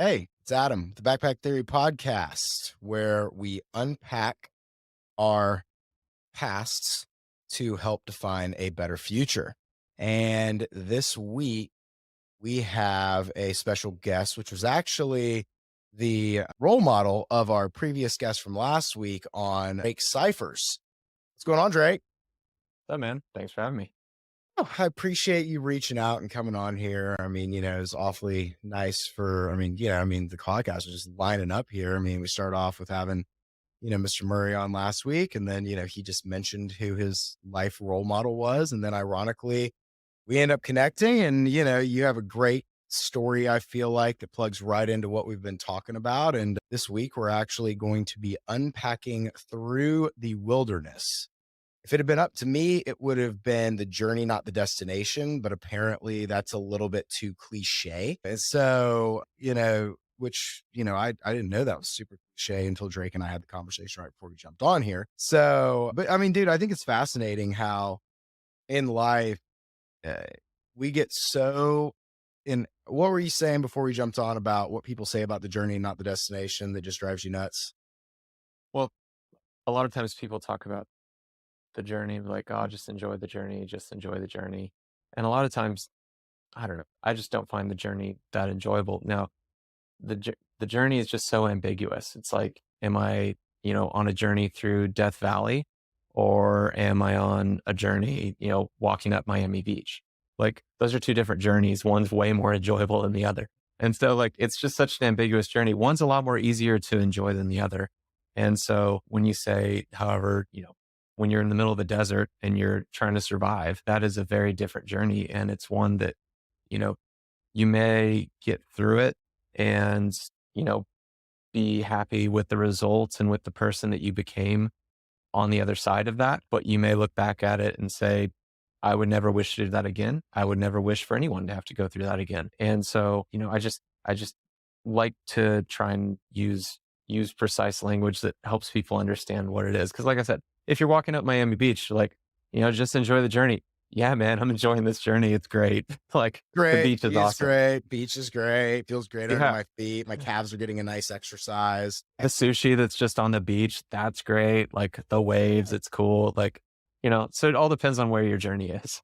Hey, it's Adam, the Backpack Theory podcast, where we unpack our pasts to help define a better future. And this week, we have a special guest, which was actually the role model of our previous guest from last week on Drake Scifers. What's going on, Drake? Oh man, thanks for having me. Oh, I appreciate you reaching out and coming on here. I mean, it's awfully nice the podcast is just lining up here. I mean, we start off with having, Mr. Murray on last week, and then, he just mentioned who his life role model was. And then ironically, we end up connecting and, you have a great story, I feel like, that plugs right into what we've been talking about. And this week, we're actually going to be unpacking through the wilderness. If it had been up to me, it would have been the journey, not the destination. But apparently that's a little bit too cliche. And so, I didn't know that was super cliche until Drake and I had the conversation right before we jumped on here. So, but I mean, dude, I think it's fascinating how in life uh, we get so in. What were you saying before we jumped on about what people say about the journey, not the destination, that just drives you nuts? Well, a lot of times people talk about the journey, like, oh, just enjoy the journey. And a lot of times, I don't know, I just don't find the journey that enjoyable. Now, the journey is just so ambiguous. It's like, am I, on a journey through Death Valley, or am I on a journey, walking up Miami Beach? Like, those are two different journeys. One's way more enjoyable than the other. And so, like, it's just such an ambiguous journey. One's a lot more easier to enjoy than the other. And so when you say, however, when you're in the middle of the desert and you're trying to survive, that is a very different journey. And it's one that, you know, you may get through it and, you know, be happy with the results and with the person that you became on the other side of that. But you may look back at it and say, I would never wish to do that again. I would never wish for anyone to have to go through that again. And so, I just like to try and use precise language that helps people understand what it is. Cause like I said, if you're walking up Miami Beach, like, just enjoy the journey. Yeah, man, I'm enjoying this journey. It's great. Like, the Great. beach is It's awesome. great. Beach is great. Feels great under Yeah. my feet. My calves are getting a nice exercise. The sushi that's just on the beach, that's great. Like, the waves, it's cool. Like, so it all depends on where your journey is.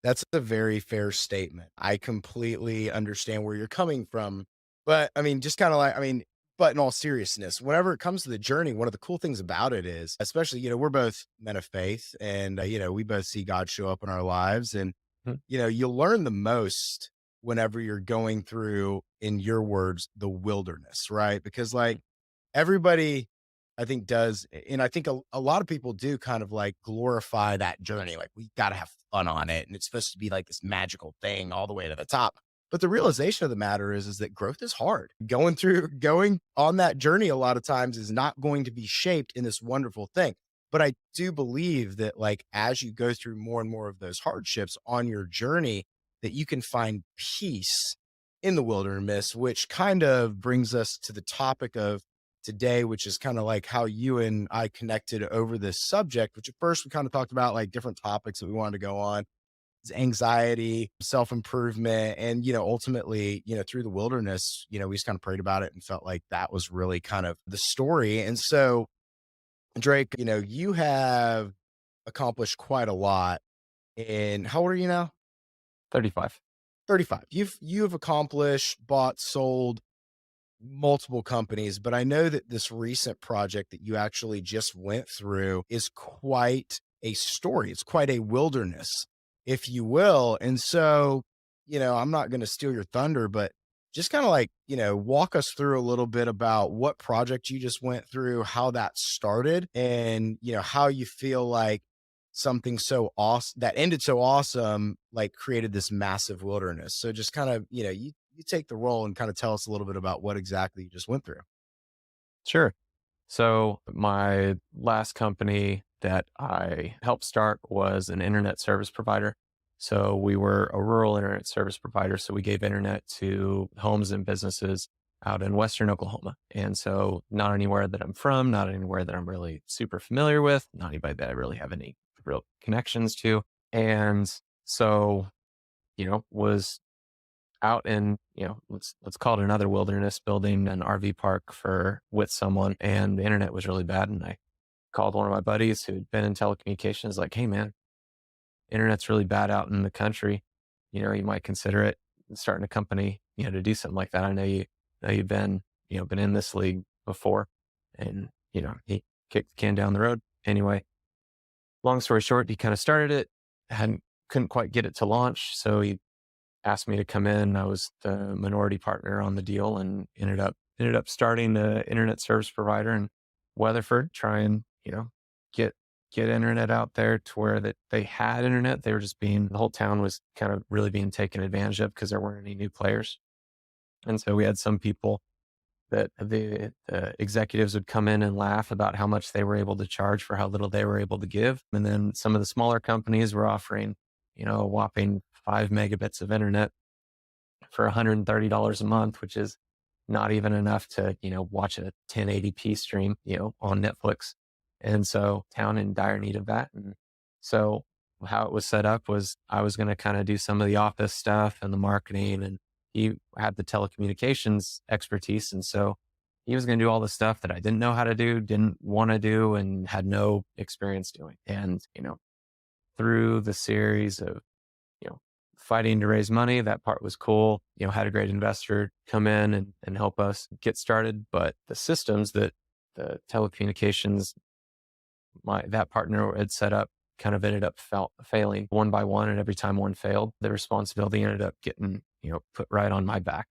That's a very fair statement. I completely understand where you're coming from. But I mean, just kind of like, I mean, but in all seriousness, whenever it comes to the journey, one of the cool things about it is, especially, we're both men of faith and, we both see God show up in our lives. And, Mhm. you'll learn the most whenever you're going through, in your words, the wilderness, right? Because like everybody, I think does, and I think a lot of people do kind of like glorify that journey. Like we got to have fun on it. And it's supposed to be like this magical thing all the way to the top. But the realization of the matter is that growth is hard. Going on that journey a lot of times is not going to be shaped in this wonderful thing. But I do believe that like as you go through more and more of those hardships on your journey, that you can find peace in the wilderness, which kind of brings us to the topic of today, which is kind of like how you and I connected over this subject, which at first we kind of talked about like different topics that we wanted to go on, is anxiety, self-improvement, and ultimately, through the wilderness, we just kind of prayed about it and felt like that was really kind of the story. And so, Drake, you have accomplished quite a lot. And how old are you now? 35. 35. You've accomplished, bought, sold multiple companies, but I know that this recent project that you actually just went through is quite a story. It's quite a wilderness, if you will. And so, I'm not going to steal your thunder, but just kind of like, walk us through a little bit about what project you just went through, how that started, and, how you feel like something so awesome that ended so awesome, like created this massive wilderness. So just kind of, you take the role and kind of tell us a little bit about what exactly you just went through. Sure. So my last company that I helped start was an internet service provider. So we were a rural internet service provider. So we gave internet to homes and businesses out in Western Oklahoma. And so not anywhere that I'm from, not anywhere that I'm really super familiar with, not anybody that I really have any real connections to. And so, was out in, let's call it another wilderness, building an RV park with someone, and the internet was really bad. And I called one of my buddies who'd been in telecommunications, like, hey man, internet's really bad out in the country. You might consider it starting a company, to do something like that. I know you've been in this league before, and he kicked the can down the road. Anyway, long story short, he kind of started it, hadn't couldn't quite get it to launch, so he asked me to come in. I was the minority partner on the deal, and ended up starting the internet service provider in Weatherford, try and get get internet out there to where that they had internet. They were just being The whole town was kind of really being taken advantage of because there weren't any new players, and so we had some people that the executives would come in and laugh about how much they were able to charge for how little they were able to give. And then some of the smaller companies were offering, a whopping 5 megabits of internet for $130 a month, which is not even enough to, watch a 1080p stream, on Netflix. And so town in dire need of that. And so how it was set up was I was going to kind of do some of the office stuff and the marketing, and he had the telecommunications expertise. And so he was going to do all the stuff that I didn't know how to do, didn't want to do, and had no experience doing. And, through the series of, you know, fighting to raise money, that part was cool. Had a great investor come in and help us get started. But the systems that the telecommunications, that partner had set up, kind of ended up failing one by one. And every time one failed, the responsibility ended up getting, put right on my back.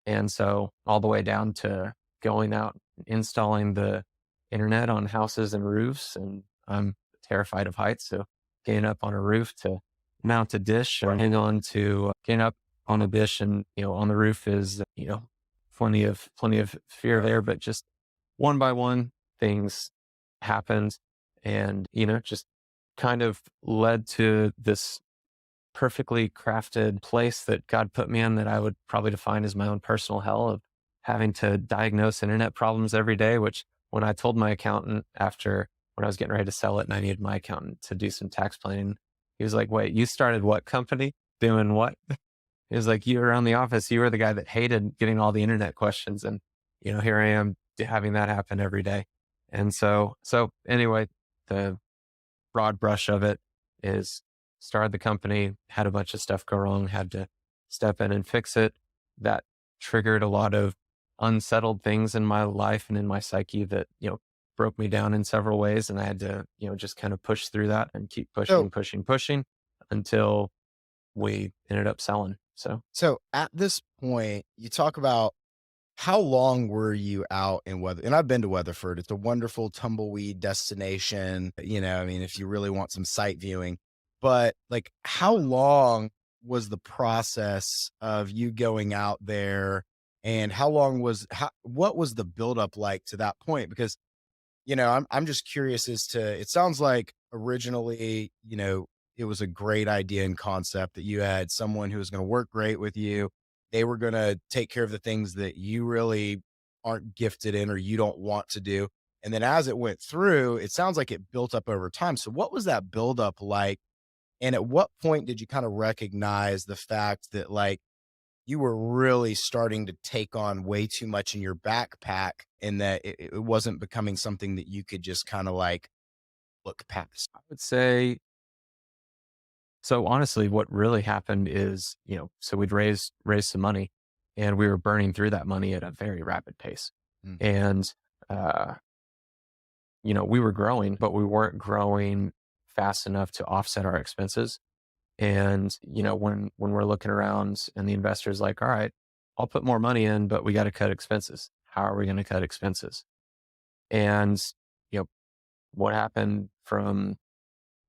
And so all the way down to going out, installing the internet on houses and roofs. And I'm terrified of heights. So getting up on a roof to mount a dish, or hang on to getting up on a dish, and, on the roof is, plenty of fear there, but just one by one things happened, and, just kind of led to this perfectly crafted place that God put me in, that I would probably define as my own personal hell of having to diagnose internet problems every day. Which, when I told my accountant when I was getting ready to sell it and I needed my accountant to do some tax planning, he was like, wait, you started what company doing what? He was like, you were around the office. You were the guy that hated getting all the internet questions. And, here I am having that happen every day. And so anyway, the broad brush of it is, started the company, had a bunch of stuff go wrong, had to step in and fix it. That triggered a lot of unsettled things in my life and in my psyche that, broke me down in several ways. And I had to, just kind of push through that and keep So, pushing until we ended up selling. So so at this point, you talk about how long were you out in Weather? And I've been to Weatherford. It's a wonderful tumbleweed destination. I mean, if you really want some sight viewing, but like, how long was the process of you going out there? And what was the buildup like to that point? Because I'm just curious as to, it sounds like originally, it was a great idea and concept that you had someone who was going to work great with you. They were going to take care of the things that you really aren't gifted in or you don't want to do. And then as it went through, it sounds like it built up over time. So what was that buildup like? And at what point did you kind of recognize the fact that, like, you were really starting to take on way too much in your backpack, and that it wasn't becoming something that you could just kind of like look past? I would say, so honestly, what really happened is, so we'd raised some money, and we were burning through that money at a very rapid pace. Mm. And, uh, we were growing, but we weren't growing fast enough to offset our expenses. And, when we're looking around and the investor's like, all right, I'll put more money in, but we got to cut expenses. How are we going to cut expenses? And, you know, what happened from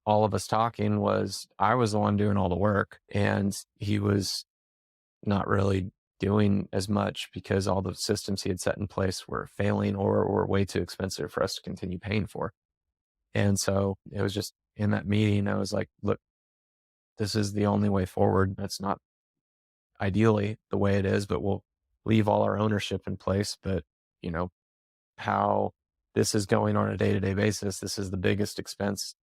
all of us talking was I was the one doing all the work, and he was not really doing as much because all the systems he had set in place were failing or were way too expensive for us to continue paying for. And so it was just in that meeting, I was like, look, this is the only way forward. That's not ideally the way it is, but we'll leave all our ownership in place. But, you know, how this is going on a day to day basis, this is the biggest expense.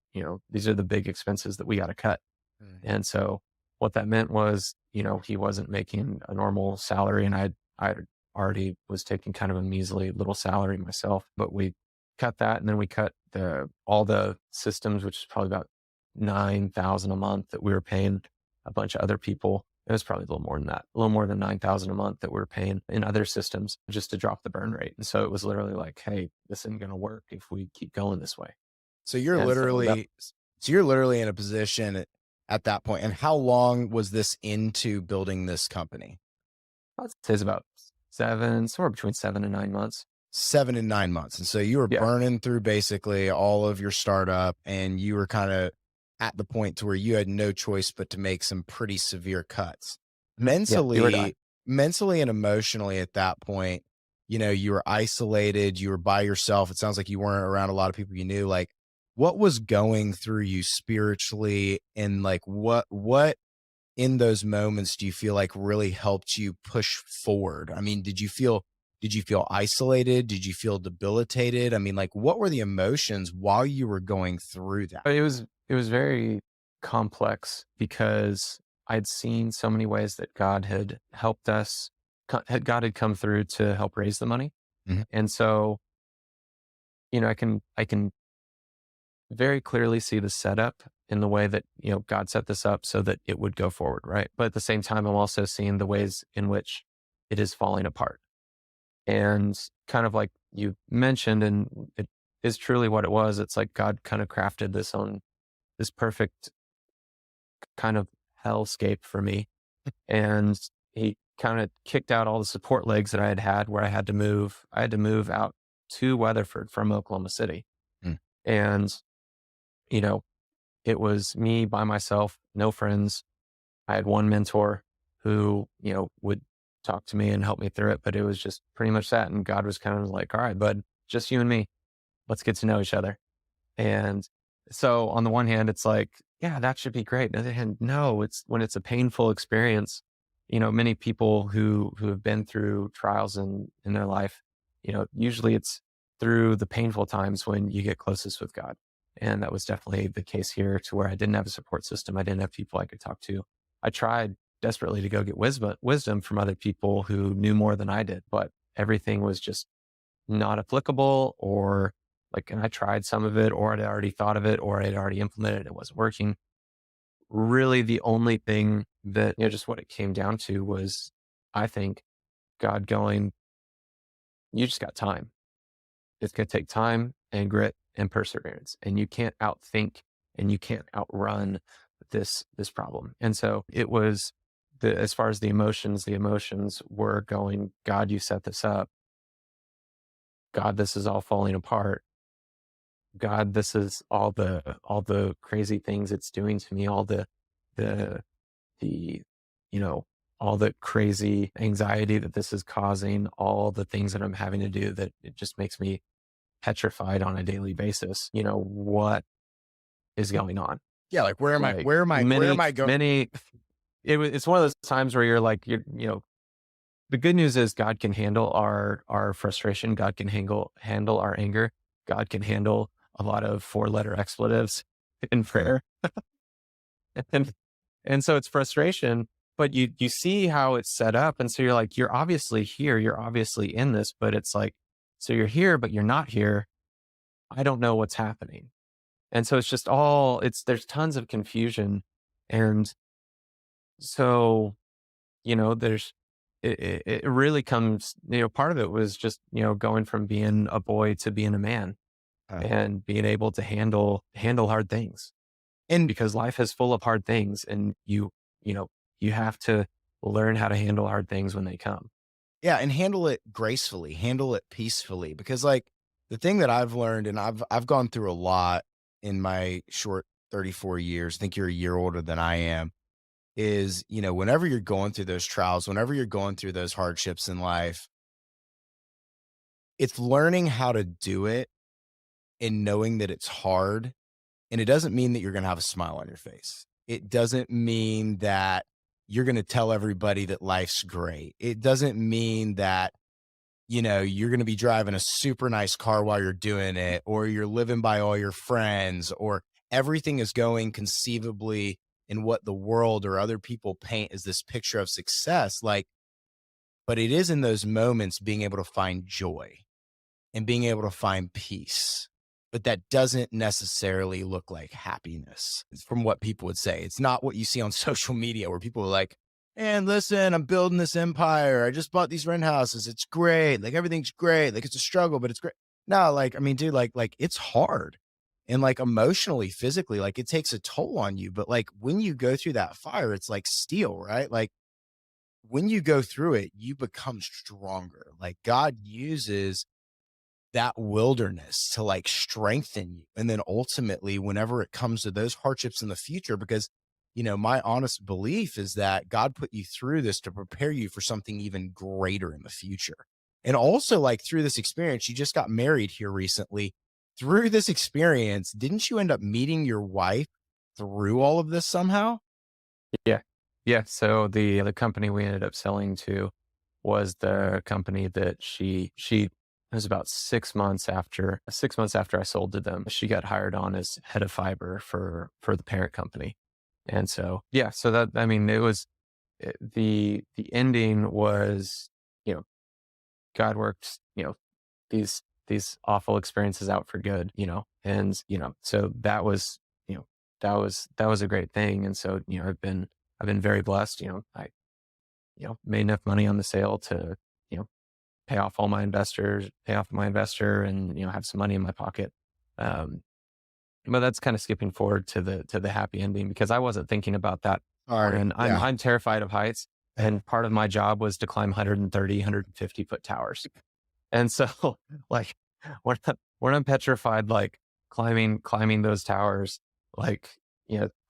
These are the big expenses that we got to cut. Mhm. And so what that meant was, he wasn't making a normal salary, and I already was taking kind of a measly little salary myself, but we cut that, and then we cut all the systems, which is probably about 9,000 a month that we were paying a bunch of other people. It was probably a little more than that, a little more than 9,000 a month that we were paying in other systems just to drop the burn rate. And so it was literally like, hey, this isn't going to work if we keep going this way. So you're And so that, literally so you're literally in a position at that point. And how long was this into building this company? I'd say is about somewhere between 7 and 9 months. 7 and 9 months. And so you were Yeah. burning through basically all of your startup, and you were kinda at the point to where you had no choice but to make some pretty severe cuts. Mhm. Yeah. Do or die. Mentally and emotionally at that point, you were isolated, you were by yourself. It sounds like you weren't around a lot of people you knew. Like, what was going through you spiritually, and, like, what in those moments do you feel like really helped you push forward? I mean, did you feel isolated? Did you feel debilitated? I mean, like, what were the emotions while you were going through that? But it was very complex because I'd seen so many ways that God had helped us. God had come through to help raise the money, Mhm. and so I can very clearly see the setup in the way that God set this up so that it would go forward, right? But at the same time, I'm also seeing the ways in which it is falling apart, and kind of like you mentioned, and it is truly what it was. It's like God kind of crafted this perfect kind of hellscape for me. And he kind of kicked out all the support legs that I had where I had to move. I had to move out to Weatherford from Oklahoma City. Mm. And, you know, it was me by myself, no friends. I had one mentor who, would talk to me and help me through it, but it was just pretty much that. And God was kind of like, all right, bud, just you and me. Let's get to know each other. And so on the one hand, it's like, yeah, that should be great. On the other hand, no, it's when it's a painful experience. Many people who have been through trials in their life, usually it's through the painful times when you get closest with God. And that was definitely the case here, to where I didn't have a support system. I didn't have people I could talk to. I tried desperately to go get wisdom from other people who knew more than I did, but everything was just not applicable, or like, and I tried some of it, or I'd already thought of it, or I'd already implemented it. It wasn't working. Really, the only thing that, just what it came down to was, I think, God going, you just got time. It's going to take time and grit and perseverance, and you can't outthink and you can't outrun this problem. And so it was as far as the emotions were going, God, you set this up. God, this is all falling apart. God, this is all the crazy things it's doing to me, the the you know, all the crazy anxiety that this is causing, all the things that I'm having to do, that it just makes me petrified on a daily basis. What is going on? Yeah, like, where am I Like where am I where am many, I going? many it's one of those times where you're like, the good news is God can handle our frustration. God can handle our anger. God can handle a lot of four-letter expletives in prayer. And and so it's frustration, but you see how it's set up. And so you're like, you're obviously here, you're obviously in this, but it's like, so you're here, but you're not here. I don't know what's happening. And so it's just there's tons of confusion. And so, there's it really comes, part of it was just, going from being a boy to being a man, Uh, and being able to handle hard things, and because life is full of hard things, and you know, you have to learn how to handle hard things when they come. yeah, and handle it gracefully, handle it peacefully, because, like, the thing that I've learned, and I've gone through a lot in my short 34 years. I think you're a year older than I am. Is, whenever you're going through those trials, whenever you're going through those hardships in life, it's learning how to do it and knowing that it's hard. And it doesn't mean that you're going to have a smile on your face. It doesn't mean that you're going to tell everybody that life's great. It doesn't mean that, you're going to be driving a super nice car while you're doing it, or you're living by all your friends, or everything is going conceivably and what the world or other people paint as this picture of success. Like, but it is in those moments being able to find joy and being able to find peace. But that doesn't necessarily look like happiness from what people would say. It's not what you see on social media where people are like, and listen, I'm building this empire. I just bought these rent houses. It's great. Like everything's great. Like it's a struggle, but it's great. No, like, I mean, dude, like it's hard. And like emotionally, physically, like it takes a toll on you. But like when you go through that fire, it's like steel, right? Like when you go through it, you become stronger. Like God uses that wilderness to like strengthen you. And then ultimately, whenever it comes to those hardships in the future, because, my honest belief is that God put you through this to prepare you for something even greater in the future. And also, like through this experience, you just got married here recently. Through this experience, didn't you end up meeting your wife through all of this somehow? Yeah. Yeah, so the company we ended up selling to was the company that she it was about 6 months after I sold to them, she got hired on as head of fiber for the parent company. And so, yeah, so that I mean, it was the ending was, you know, God worked, these awful experiences out for good, and, so that was, that was a great thing. And so, I've been very blessed. I, made enough money on the sale to, you know, pay off my investor and, have some money in my pocket. Um, but that's kind of skipping forward to the happy ending because I wasn't thinking about that part. Sorry. And I'm Yeah. I'm terrified of heights. And part of my job was to climb 130, 150-foot towers. And so, like, when I'm petrified, like climbing those towers, like,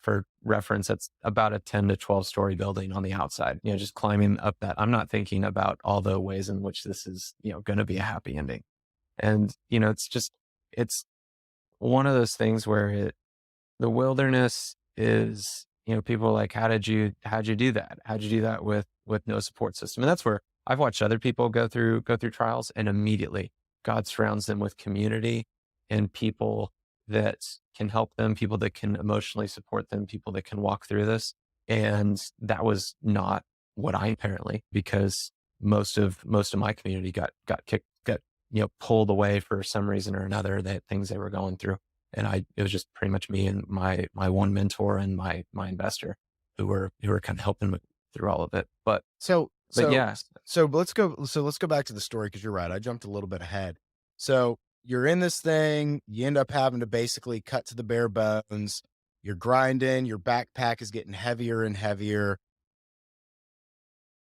for reference, that's about a 10 to 12 story building on the outside, just climbing up that. I'm not thinking about all the ways in which this is, going to be a happy ending. And, it's one of those things where the wilderness is, people are like, how'd you do that? How'd you do that with no support system? And that's where I've watched other people go through trials, and immediately God surrounds them with community and people that can help them, people that can emotionally support them, people that can walk through this. And that was not what I apparently, because most of my community got kicked, pulled away for some reason or another, that things they were going through. And it was just pretty much me and my one mentor and my investor who were kind of helping me through all of it. So But so yeah, let's go back to the story because you're right. I jumped a little bit ahead. So you're in this thing, you end up having to basically cut to the bare bones. You're grinding, your backpack is getting heavier and heavier.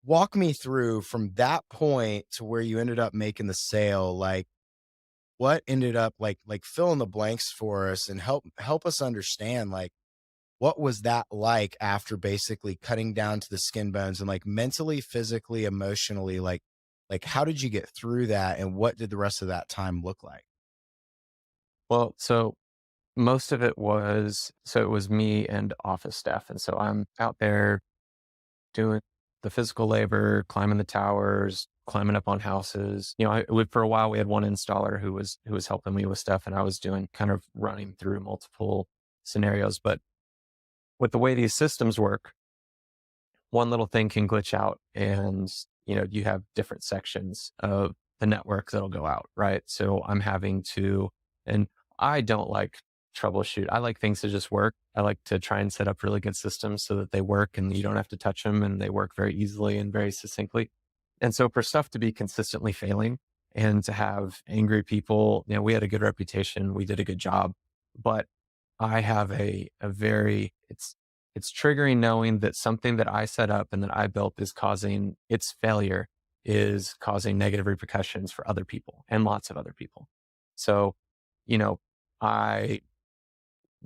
Walk me through from that point to where you ended up making the sale. Like what ended up like fill in the blanks for us and help us understand like what was that like after basically cutting down to the skin bones and like mentally, physically, emotionally, like how did you get through that and what did the rest of that time look like? well, so most of it was me and office staff. And so I'm out there doing the physical labor, climbing the towers, climbing up on houses. For a while we had one installer who was helping me with stuff, and I was doing kind of running through multiple scenarios. But with the way these systems work, one little thing can glitch out, and you have different sections of the network that'll go out, right? So I'm having to, and I don't like troubleshoot. I like things to just work. I like to try and set up really good systems so that they work and you don't have to touch them and they work very easily and very succinctly. And so for stuff to be consistently failing and to have angry people, we had a good reputation. We did a good job, but I have a very, it's triggering knowing that something that I set up and that I built is causing its failure is causing negative repercussions for other people and lots of other people. So, I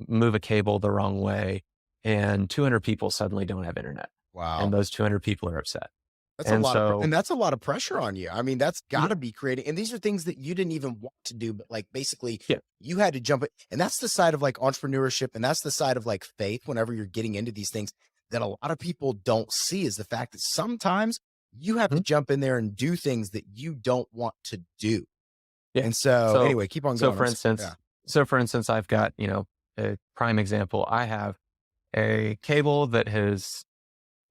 move a cable the wrong way and 200 people suddenly don't have internet, and Wow. those 200 people are upset. That's a And lot of so, and that's a lot of pressure on you. I mean, that's yeah, gotta be creating and these are things that you didn't even want to do, but like basically yeah, you had to jump it. And that's the side of like entrepreneurship and that's the side of like faith whenever you're getting into these things that a lot of people don't see is the fact that sometimes you have to mhm, jump in there and do things that you don't want to do. yeah. And so So, anyway, keep on so going. for Yeah. instance, so for instance, I've got, a prime example. I have a cable that has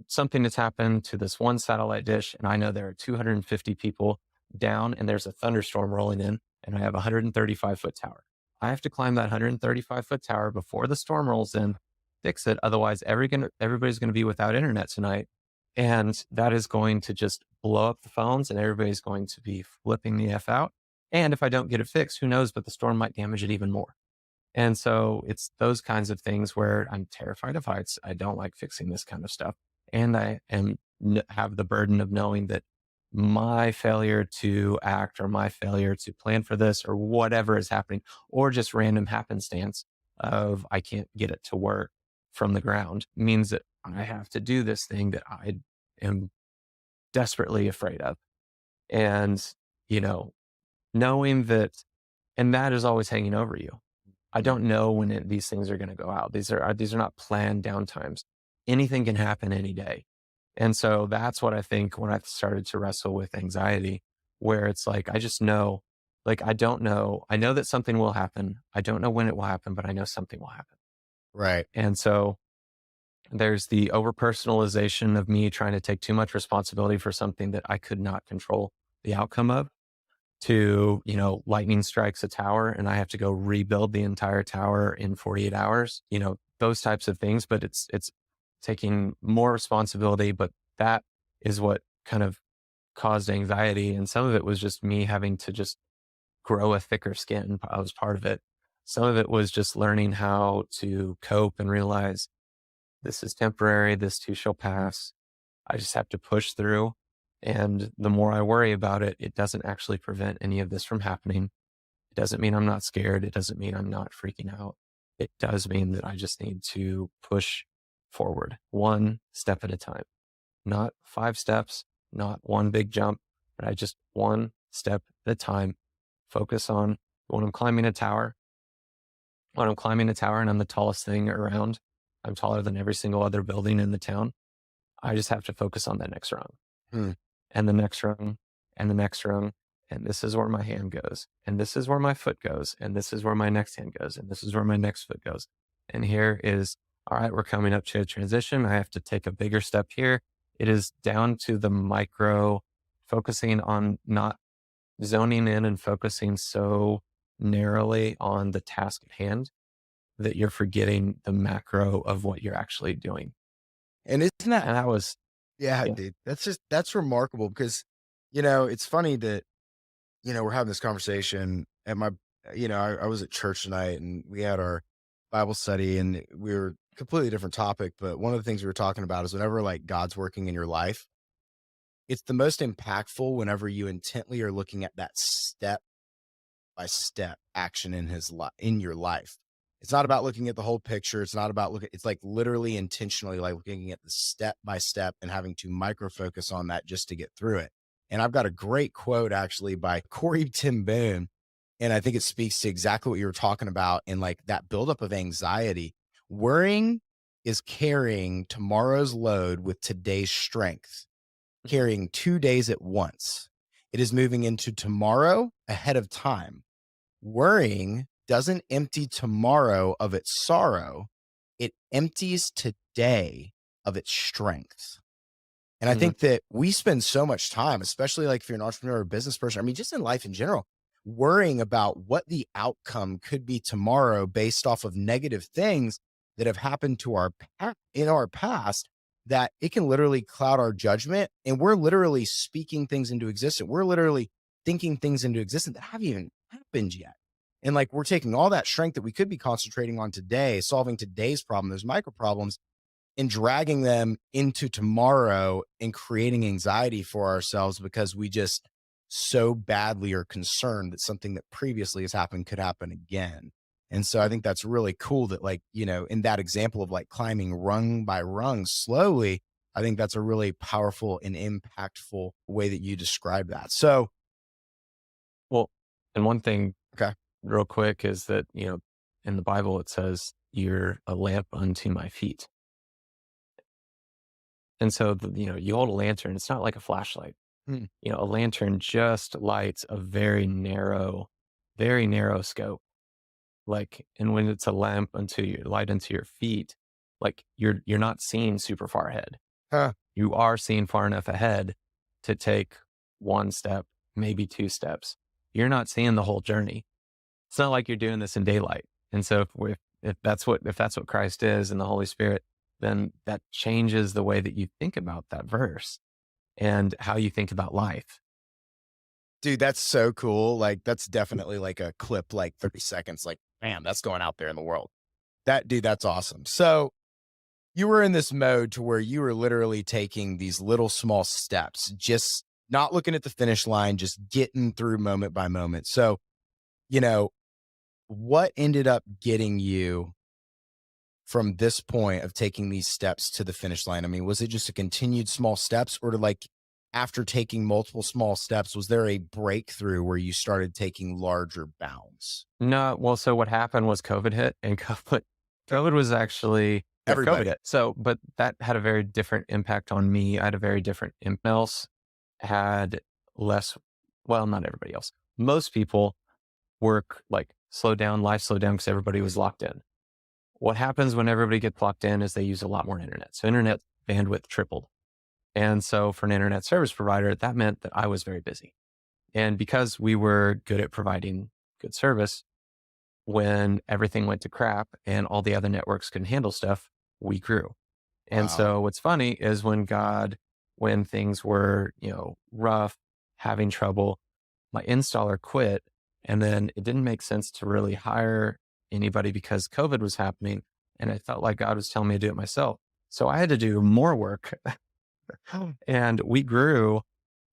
something that's happened to this one satellite dish, and I know there are 250 people down, and there's a thunderstorm rolling in, and I have a 135-foot tower. I have to climb that 135-foot tower before the storm rolls in, fix it. Otherwise, everybody's going to be without internet tonight. And that is going to just blow up the phones, and everybody's going to be flipping the F out. And if I don't get it fixed, who knows, but the storm might damage it even more. And so it's those kinds of things where I'm terrified of heights. I don't like fixing this kind of stuff. And have the burden of knowing that my failure to act or my failure to plan for this or whatever is happening, or just random happenstance of I can't get it to work from the ground means that I have to do this thing that I am desperately afraid of. And, you know, knowing that, and that is always hanging over you. I Mm. don't know when these things are going to go out. These are not planned downtimes. Anything can happen any day. And so that's what I think when I started to wrestle with anxiety, where it's like, I just know, like, I don't know. I know that something will happen. I don't know when it will happen, but I know something will happen. Right. And so there's the over personalization of me trying to take too much responsibility for something that I could not control the outcome of, to, lightning strikes a tower and I have to go rebuild the entire tower in 48 hours, those types of things. But it's taking more responsibility, but that is what kind of caused anxiety. And some of it was just me having to just grow a thicker skin. I was part of it. Some of it was just learning how to cope and realize this is temporary. This too shall pass. I just have to push through. And the more I worry about it, it doesn't actually prevent any of this from happening. It doesn't mean I'm not scared. It doesn't mean I'm not freaking out. It does mean that I just need to push forward one step at a time, not 5 steps, not one big jump, but I just one step at a time focus on when I'm climbing a tower. When I'm climbing a tower and I'm the tallest thing around, I'm taller than every single other building in the town. I just have to focus on that next rung Hmm. and the next rung and the next rung. And this is where my hand goes. And this is where my foot goes. And this is where my next hand goes. And this is where my next foot goes. And here is, all right, we're coming up to a transition. I have to take a bigger step here. It is down to the micro, focusing on not zoning in and focusing so narrowly on the task at hand that you're forgetting the macro of what you're actually doing. And isn't that And that was, yeah, yeah. dude. That's remarkable because, it's funny that, we're having this conversation at my I was at church tonight and we had our Bible study and we were completely different topic, but one of the things we were talking about is whenever like God's working in your life, it's the most impactful whenever you intently are looking at that step by step action in your life. It's not about looking at the whole picture. It's not about looking, it's like literally intentionally like looking at the step by step and having to micro focus on that just to get through it. And I've got a great quote actually by Corey Tim Boone. And I think it speaks to exactly what you were talking about in like that buildup of anxiety. Worrying is carrying tomorrow's load with today's strength, carrying 2 days at once. It is moving into tomorrow ahead of time. Worrying doesn't empty tomorrow of its sorrow, it empties today of its strength. And I Mhm. think that we spend so much time, especially like if you're an entrepreneur or a business person, I mean, just in life in general, worrying about what the outcome could be tomorrow based off of negative things that have happened to in our past, that it can literally cloud our judgment. And we're literally speaking things into existence. We're literally thinking things into existence that haven't even happened yet. And like we're taking all that strength that we could be concentrating on today, solving today's problem, those micro problems, and dragging them into tomorrow and creating anxiety for ourselves because we just so badly are concerned that something that previously has happened could happen again. And so I think that's really cool that, like, in that example of like climbing rung by rung slowly, I think that's a really powerful and impactful way that you describe that. So, Well, and one thing okay. real quick is that, in the Bible, it says, you're a lamp unto my feet. And so, you hold a lantern, it's not like a flashlight. Hmm. A lantern just lights a very narrow scope. Like, and when it's a lamp unto your light unto your feet, Like you're not seeing super far ahead. Huh. You are seeing far enough ahead to take one step, maybe two steps. You're not seeing the whole journey. It's not like you're doing this in daylight. And so if that's what Christ is and the Holy Spirit, then that changes the way that you think about that verse and how you think about life. Dude, that's so cool. Like, that's definitely like a clip, like 30 seconds. Like, man, that's going out there in the world. Dude, that's awesome. So you were in this mode to where you were literally taking these little small steps, just not looking at the finish line, just getting through moment by moment. So, you know, what ended up getting you from this point of taking these steps to the finish line? I mean, was it just a continued small steps, or like after taking multiple small steps, was there a breakthrough where you started taking larger bounds? No, well, so what happened was COVID hit and COVID was actually, yeah, COVID Everybody. hit. So, but that had a very different impact on me. I had a very different else had less, well, not everybody else. Most people work like slowed down, life slowed down because everybody was locked in. What happens when everybody gets locked in is they use a lot more internet. So internet bandwidth tripled. And so for an internet service provider, that meant that I was very busy. And because we were good at providing good service, when everything went to crap and all the other networks couldn't handle stuff, we grew. And Wow. so what's funny is when things were, rough, having trouble, my installer quit. And then it didn't make sense to really hire anybody because COVID was happening. And I felt like God was telling me to do it myself. So I had to do more work. And we grew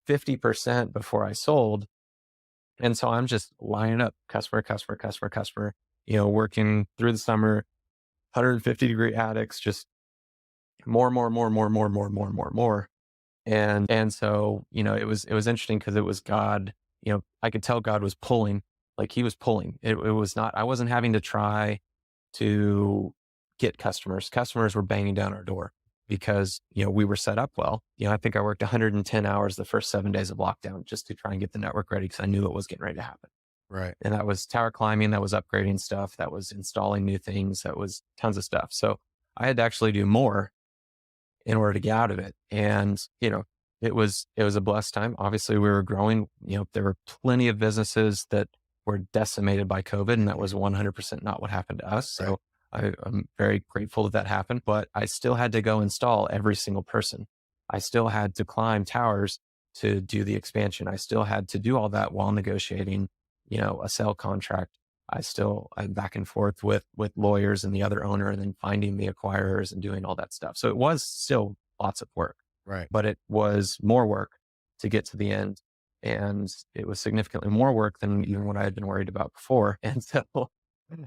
50% before I sold. And so I'm just lining up customer, customer, customer, customer, working through the summer, 150-degree attics, just more, more, more, more, more, more, more, more, more. And so, it was interesting because it was God, I could tell God was pulling, like he was pulling. It was not, I wasn't having to try to get customers. Customers were banging down our door because, we were set up well. I think I worked 110 hours the first 7 days of lockdown just to try and get the network ready because I knew it was getting ready to happen. Right. And that was tower climbing, that was upgrading stuff, that was installing new things, that was tons of stuff. So I had to actually do more in order to get out of it. And, it was a blessed time. Obviously, we were growing. There were plenty of businesses that were decimated by COVID, and that Mhm. was 100% not what happened to us. Right. So I'm very grateful that that happened, but I still had to go install every single person. I still had to climb towers to do the expansion. I still had to do all that while negotiating, a sale contract. I'm back and forth with lawyers and the other owner and then finding the acquirers and doing all that stuff. So it was still lots of work, Right. but it was more work to get to the end. And it was significantly more work than even what I had been worried about before. And so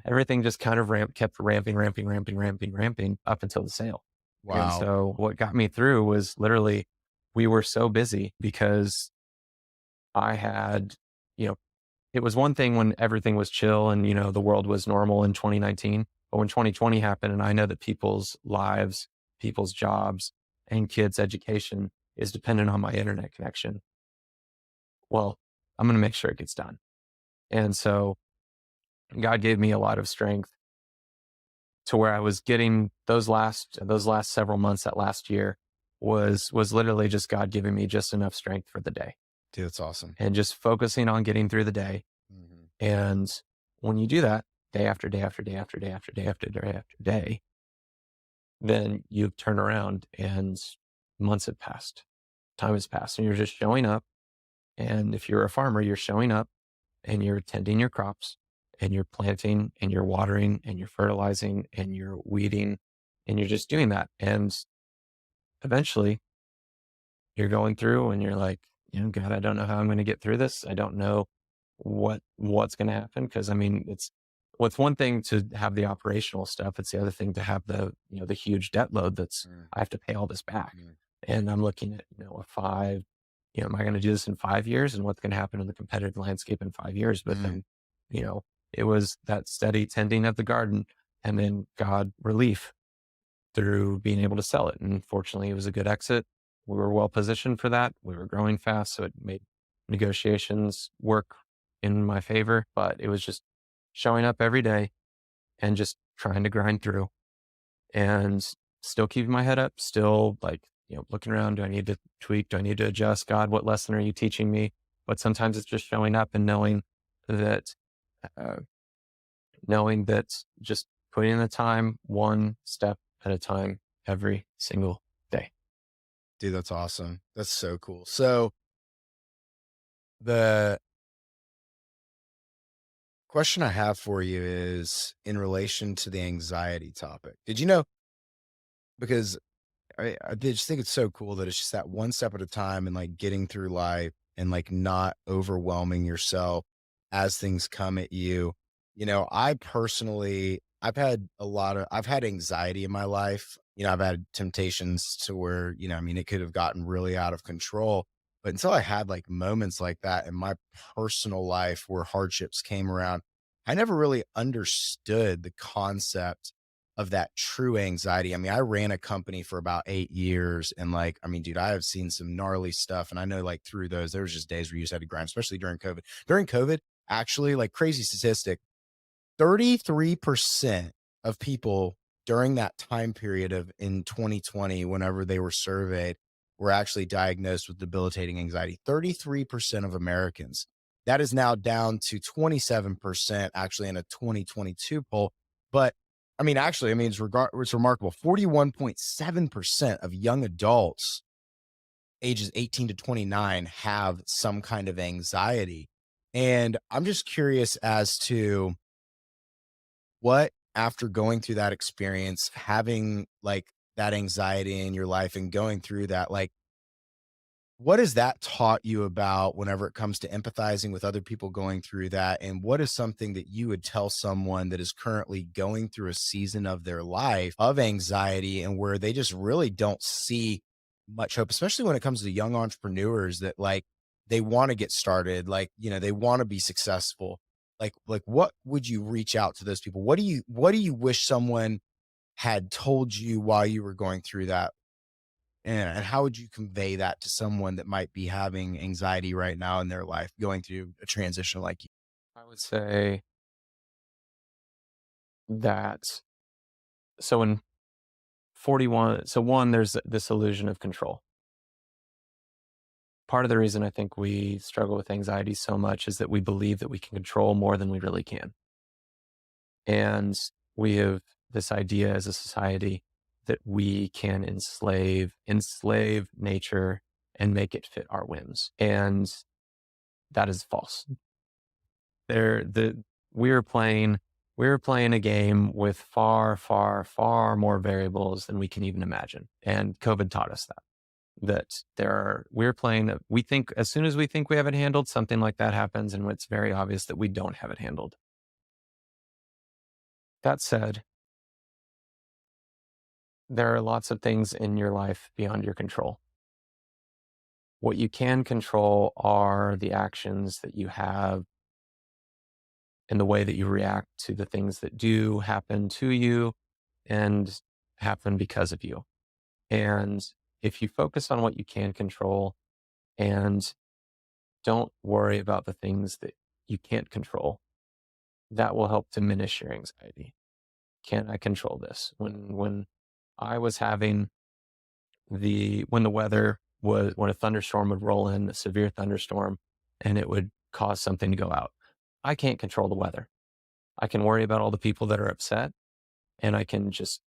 everything just kind of kept ramping, ramping, ramping, ramping, ramping up until the sale. And Wow. so what got me through was literally we were so busy because I had, you know, it was one thing when everything was chill and, the world was normal in 2019. But when 2020 happened, and I know that people's lives, people's jobs, and kids' education is dependent on my internet connection. Well, I'm going to make sure it gets done. And so God gave me a lot of strength to where I was getting those last several months, that last year was literally just God giving me just enough strength for the day Dude, that's awesome. and just focusing on getting through the day. Mhm. And when you do that day after day after day after day after day after day after day, then you turn around and months have passed, time has passed, and you're just showing up. And if you're a farmer, you're showing up and you're tending your crops and you're planting and you're watering and you're fertilizing and you're weeding and you're just doing that. And eventually you're going through and you're like, God, I don't know how I'm going to get through this. I don't know what's going to happen. Cause I mean, it's one thing to have the operational stuff. It's the other thing to have the huge debt load Mm, I have to pay all this back. mm. And I'm looking at, a five, am I going to do this in 5 years and what's going to happen in the competitive landscape in 5 years? But Mm. then, you know, it was that steady tending of the garden and then God relief through being able to sell it. And fortunately, it was a good exit. We were well positioned for that. We were growing fast, so it made negotiations work in my favor. But it was just showing up every day and just trying to grind through. and still keeping my head up, still like, looking around. Do I need to tweak? Do I need to adjust? God, what lesson are you teaching me? But sometimes it's just showing up and that, uh, knowing that just putting in the time, one step at a time, every single day. Dude, that's awesome. That's so cool. So the question I have for you is in relation to the anxiety topic. Did you know? Because I did just think it's so cool that it's just that one step at a time and like getting through life and like not overwhelming yourself as things come at you. I personally, I've had anxiety in my life. I've had temptations to where, I mean, it could have gotten really out of control. But until I had like moments like that in my personal life where hardships came around, I never really understood the concept of that true anxiety. I mean, I ran a company for about 8 years and like, I mean, dude, I have seen some gnarly stuff and I know like through those, there was just days where you just had to grind, especially during COVID. During COVID, actually, like crazy statistic, 33% of people during that time period of in 2020, whenever they were surveyed, were actually diagnosed with debilitating anxiety. 33% of Americans. That is now down to 27% actually in a 2022 poll. But I mean, actually, I mean, it's remarkable. 41.7% of young adults ages 18 to 29 have some kind of anxiety. And I'm just curious as to what, after going through that experience, having like that anxiety in your life and going through that, like, what has that taught you about whenever it comes to empathizing with other people going through that? And what is something that you would tell someone that is currently going through a season of their life of anxiety and where they just really don't see much hope, especially when it comes to young entrepreneurs that like they want to get started, like, they want to be successful. Like what would you reach out to those people? What do you wish someone had told you while you were going through that? And how would you convey that to someone that might be having anxiety right now in their life, going through a transition like you? I would say that so in 41, so one, there's this illusion of control. Part of the reason I think we struggle with anxiety so much is that we believe that we can control more than we really can. And we have this idea as a society that we can enslave nature and make it fit our whims. And that is false. There the we were playing we were playing a game with far, far, far more variables than we can even imagine. And COVID taught us that we're playing, we think as soon as we think we have it handled, something like that happens, and it's very obvious that we don't have it handled. That said, there are lots of things in your life beyond your control. What you can control are the actions that you have and the way that you react to the things that do happen to you and happen because of you. And if you focus on what you can control and don't worry about the things that you can't control, that will help diminish your anxiety. Can I control this? When I was having when the weather was, when a thunderstorm would roll in, a severe thunderstorm, and it would cause something to go out, I can't control the weather. I can worry about all the people that are upset, and I can just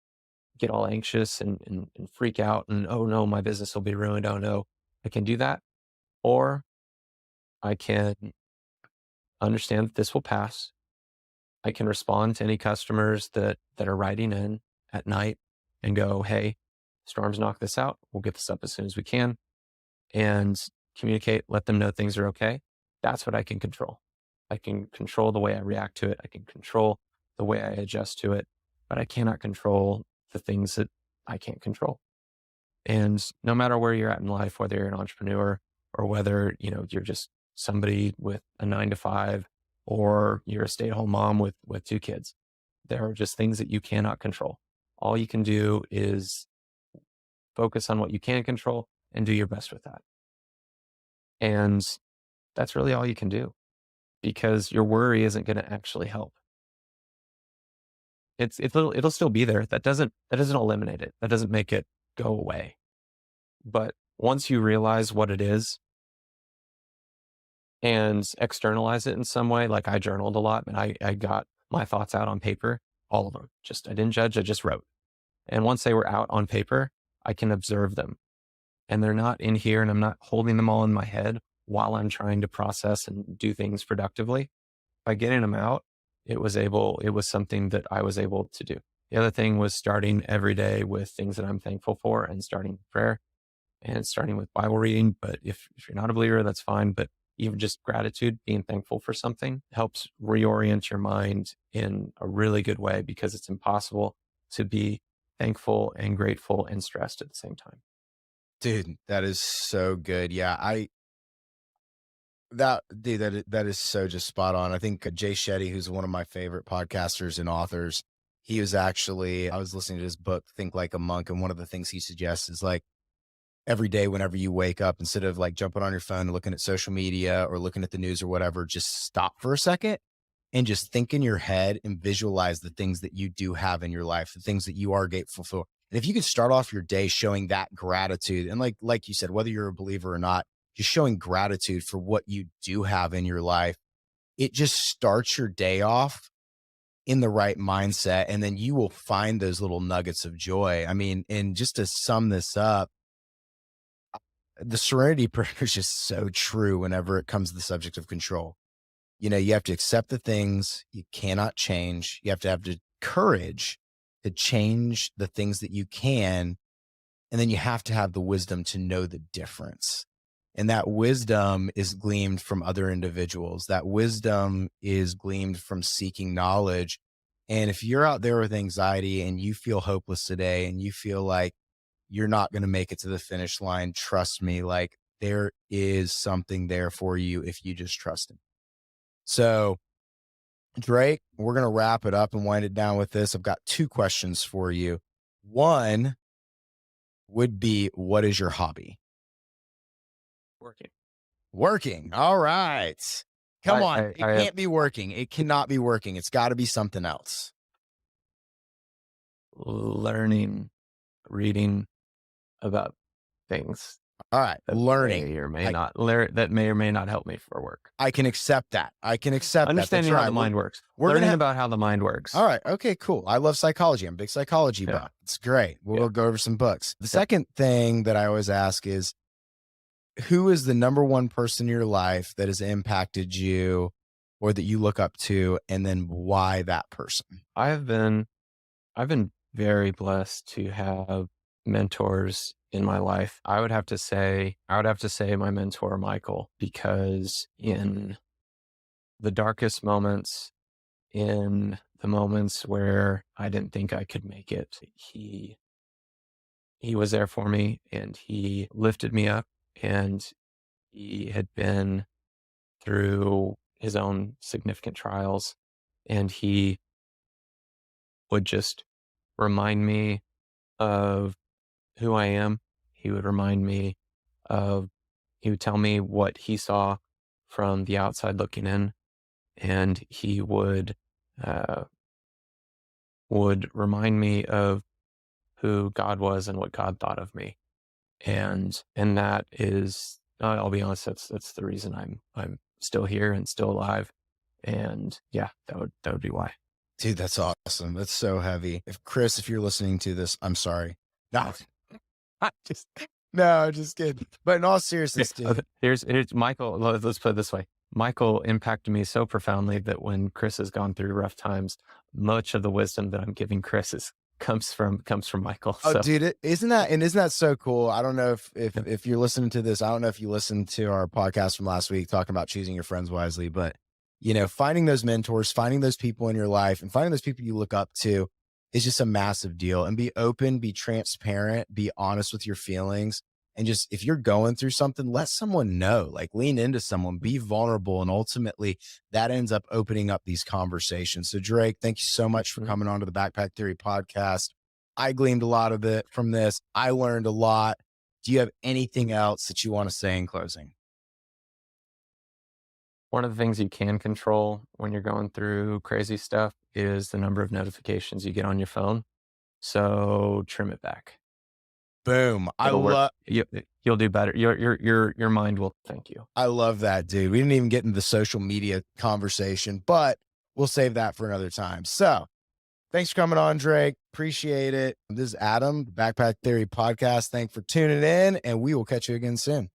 get all anxious and freak out and, oh no, my business will be ruined. Oh no, I can do that. Or I can understand that this will pass. I can respond to any customers that are writing in at night and go, hey, storms knock this out. We'll get this up as soon as we can, and communicate, let them know things are okay. That's what I can control. I can control the way I react to it. I can control the way I adjust to it, but I cannot control the things that I can't control. And no matter where you're at in life, whether you're an entrepreneur or whether, you're just somebody with a 9 to 5, or you're a stay-at-home mom with 2 kids, there are just things that you cannot control. All you can do is focus on what you can control and do your best with that. And that's really all you can do, because your worry isn't going to actually help. it'll still be there. That doesn't eliminate it. That doesn't make it go away. But once you realize what it is and externalize it in some way, like I journaled a lot and I got my thoughts out on paper, all of them. Just I didn't judge, I just wrote. And once they were out on paper, I can observe them. And they're not in here and I'm not holding them all in my head while I'm trying to process and do things productively. By getting them out, it was something that I was able to do. The other thing was starting every day with things that I'm thankful for and starting prayer and starting with Bible reading. But if you're not a believer, that's fine. But even just gratitude, being thankful for something helps reorient your mind in a really good way because it's impossible to be thankful and grateful and stressed at the same time. Dude, that is so good. Yeah, that is so just spot on. I think Jay Shetty, who's one of my favorite podcasters and authors, he was actually I was listening to his book, Think Like a Monk, and one of the things he suggests is like every day whenever you wake up, instead of like jumping on your phone and looking at social media or looking at the news or whatever, just stop for a second and just think in your head and visualize the things that you do have in your life, the things that you are grateful for. And if you can start off your day showing that gratitude, and like you said, whether you're a believer or not, just showing gratitude for what you do have in your life, it just starts your day off in the right mindset. And then you will find those little nuggets of joy. I mean, and just to sum this up, the serenity prayer is just so true whenever it comes to the subject of control. You know, you have to accept the things you cannot change. You have the courage to change the things that you can. And then you have to have the wisdom to know the difference. And that wisdom is gleaned from other individuals. That wisdom is gleaned from seeking knowledge. And if you're out there with anxiety and you feel hopeless today and you feel like you're not going to make it to the finish line, trust me, like there is something there for you if you just trust him. So, Drake, we're going to wrap it up and wind it down with this. I've got two questions for you. One would be, what is your hobby? Working. Working. All right. Come on. It I have can't be working. It cannot be working. It's got to be something else. learning, reading about things All right. that Learning. may or may I, not that may or may not help me for work. I can accept that. I can accept that. That's Understanding how right. the mind works. We're going Learning to about how the mind works. All right. Okay, cool. I love psychology. I'm a big psychology Yeah. buff. It's great. We'll Yeah. go over some books. The Yeah. second thing that I always ask is, who is the number one person in your life that has impacted you or that you look up to, and then why that person? I've been very blessed to have mentors in my life. I would have to say my mentor, Michael, because in the darkest moments, in the moments where I didn't think I could make it, he was there for me and he lifted me up, and he had been through his own significant trials, and he would just remind me of who I am. He would remind me of, he would tell me what he saw from the outside looking in, and he uh, would remind me of who God was and what God thought of me. And that is, I'll be honest, that's the reason I'm still here and still alive. And yeah, that would be why. Dude, that's awesome. That's so heavy. If you're listening to this, I'm sorry. No, I just no, just kidding. But in all seriousness, dude. Here's Michael. Let's put it this way. Michael impacted me so profoundly that when Chris has gone through rough times, much of the wisdom that I'm giving Chris comes from Michael. Oh, So dude, isn't that so cool? I don't know if you're listening to this. I don't know if you listened to our podcast from last week talking about choosing your friends wisely, but finding those mentors, finding those people in your life, and finding those people you look up to is just a massive deal. And be open, be transparent, be honest with your feelings, and just if you're going through something, let someone know. Like lean into someone, be vulnerable, and ultimately that ends up opening up these conversations. So Drake, thank you so much for coming on to the Backpack Theory podcast. I gleaned a lot of it from this. I learned a lot. Do you have anything else that you want to say in closing? One of the things you can control when you're going through crazy stuff is the number of notifications you get on your phone. So trim it back. Boom. It'll work. You'll do better. Your mind will thank you. I love that, dude. We didn't even get into the social media conversation, but we'll save that for another time. So thanks for coming on, Drake. Appreciate it. This is Adam, the Backpack Theory Podcast. Thanks for tuning in, and we will catch you again soon.